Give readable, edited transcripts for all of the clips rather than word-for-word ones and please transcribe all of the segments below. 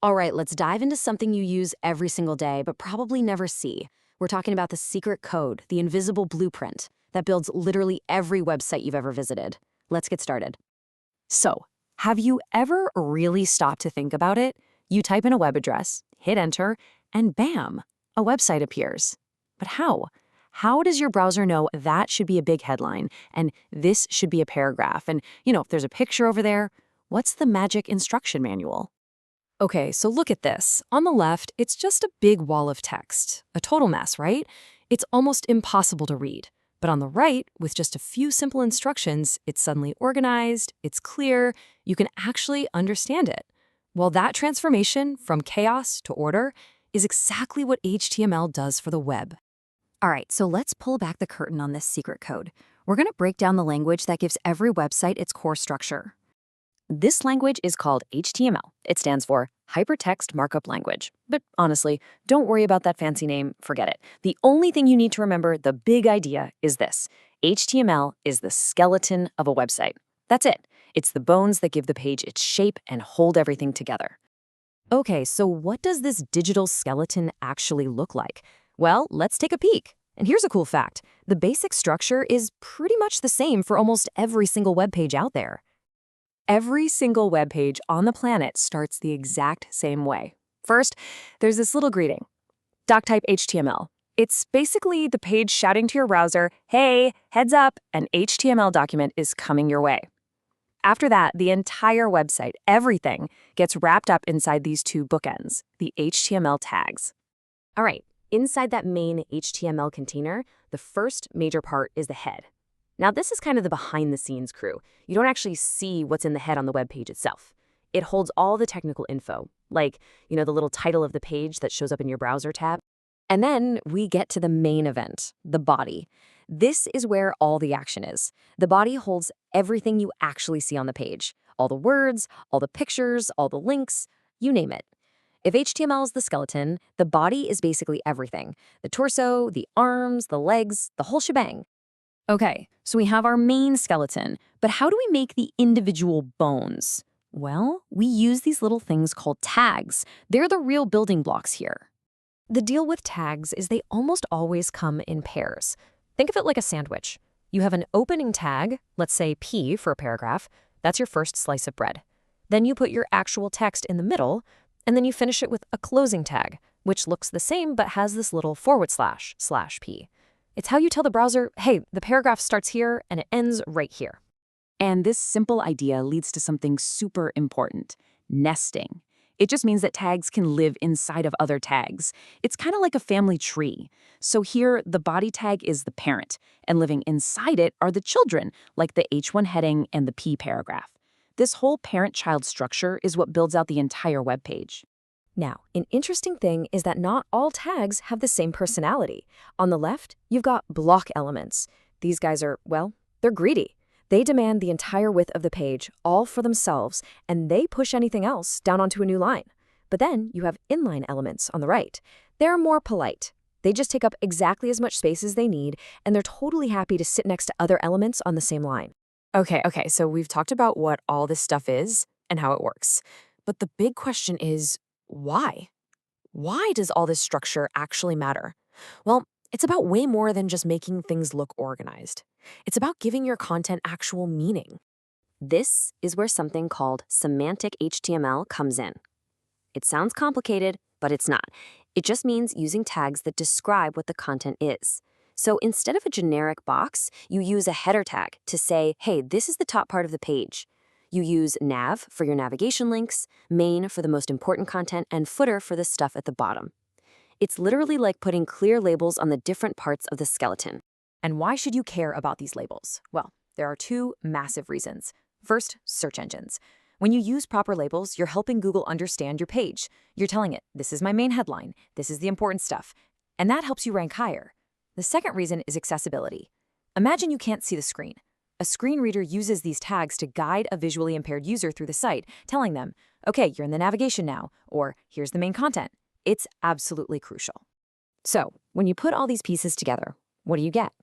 All right, let's dive into something you use every single day, but probably never see. We're talking about the secret code, the invisible blueprint that builds literally every website you've ever visited. Let's get started. So, have you ever really stopped to think about it? You type in a web address, hit enter, and bam, a website appears. But how? How does your browser know that should be a big headline and this should be a paragraph? And, if there's a picture over there, what's the magic instruction manual? Okay, so look at this. On the left, it's just a big wall of text. A total mess, right? It's almost impossible to read. But on the right, with just a few simple instructions, it's suddenly organized, it's clear, you can actually understand it. Well, that transformation from chaos to order is exactly what HTML does for the web. All right, so let's pull back the curtain on this secret code. We're going to break down the language that gives every website its core structure. This language is called HTML. It stands for HyperText Markup Language. But honestly, don't worry about that fancy name, forget it. The only thing you need to remember, the big idea, is this. HTML is the skeleton of a website. That's it. It's the bones that give the page its shape and hold everything together. Okay, so what does this digital skeleton actually look like? Well, let's take a peek. And here's a cool fact. The basic structure is pretty much the same for almost every single web page out there. Every single web page on the planet starts the exact same way. First, there's this little greeting, DOCTYPE HTML. It's basically the page shouting to your browser, hey, heads up, an HTML document is coming your way. After that, the entire website, everything, gets wrapped up inside these two bookends, the HTML tags. All right, inside that main HTML container, the first major part is the head. Now, this is kind of the behind-the-scenes crew. You don't actually see what's in the head on the web page itself. It holds all the technical info, like, the little title of the page that shows up in your browser tab. And then we get to the main event, the body. This is where all the action is. The body holds everything you actually see on the page. All the words, all the pictures, all the links, you name it. If HTML is the skeleton, the body is basically everything. The torso, the arms, the legs, the whole shebang. Okay, so we have our main skeleton, but how do we make the individual bones? Well, we use these little things called tags. They're the real building blocks here. The deal with tags is they almost always come in pairs. Think of it like a sandwich. You have an opening tag, let's say P for a paragraph. That's your first slice of bread. Then you put your actual text in the middle, and then you finish it with a closing tag, which looks the same but has this little //P. It's how you tell the browser, hey, the paragraph starts here and it ends right here. And this simple idea leads to something super important, nesting. It just means that tags can live inside of other tags. It's kind of like a family tree. So here, the body tag is the parent, and living inside it are the children, like the H1 heading and the P paragraph. This whole parent-child structure is what builds out the entire web page. Now, an interesting thing is that not all tags have the same personality. On the left, you've got block elements. These guys are, well, they're greedy. They demand the entire width of the page, all for themselves, and they push anything else down onto a new line. But then you have inline elements on the right. They're more polite. They just take up exactly as much space as they need, and they're totally happy to sit next to other elements on the same line. Okay, so we've talked about what all this stuff is and how it works. But the big question is, why? Why does all this structure actually matter? Well, it's about way more than just making things look organized. It's about giving your content actual meaning. This is where something called Semantic HTML comes in. It sounds complicated, but it's not. It just means using tags that describe what the content is. So instead of a generic box, you use a header tag to say, hey, this is the top part of the page. You use nav for your navigation links, main for the most important content, and footer for the stuff at the bottom. It's literally like putting clear labels on the different parts of the skeleton. And why should you care about these labels? Well, there are two massive reasons. First, search engines. When you use proper labels, you're helping Google understand your page. You're telling it, this is my main headline, this is the important stuff, and that helps you rank higher. The second reason is accessibility. Imagine you can't see the screen. A screen reader uses these tags to guide a visually impaired user through the site, telling them, okay, you're in the navigation now, or here's the main content. It's absolutely crucial. So, when you put all these pieces together, what do you get?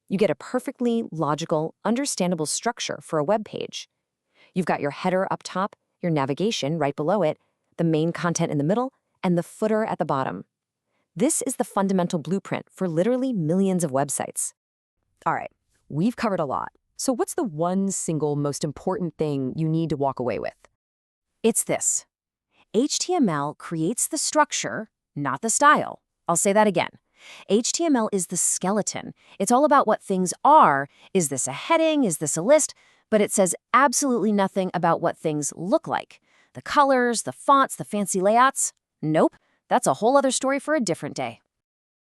You get a perfectly logical, understandable structure for a web page. You've got your header up top, your navigation right below it, the main content in the middle, and the footer at the bottom. This is the fundamental blueprint for literally millions of websites. All right, we've covered a lot. So what's the one single most important thing you need to walk away with? It's this. HTML creates the structure, not the style. I'll say that again. HTML is the skeleton. It's all about what things are. Is this a heading? Is this a list? But it says absolutely nothing about what things look like. The colors, the fonts, the fancy layouts? Nope. That's a whole other story for a different day.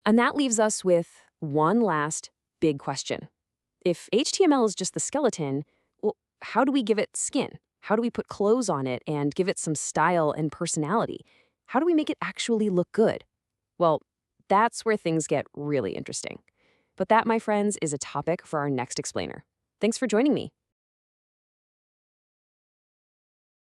And that leaves us with one last big question. If HTML is just the skeleton, well, how do we give it skin? How do we put clothes on it and give it some style and personality? How do we make it actually look good? Well, that's where things get really interesting. But that, my friends, is a topic for our next explainer. Thanks for joining me.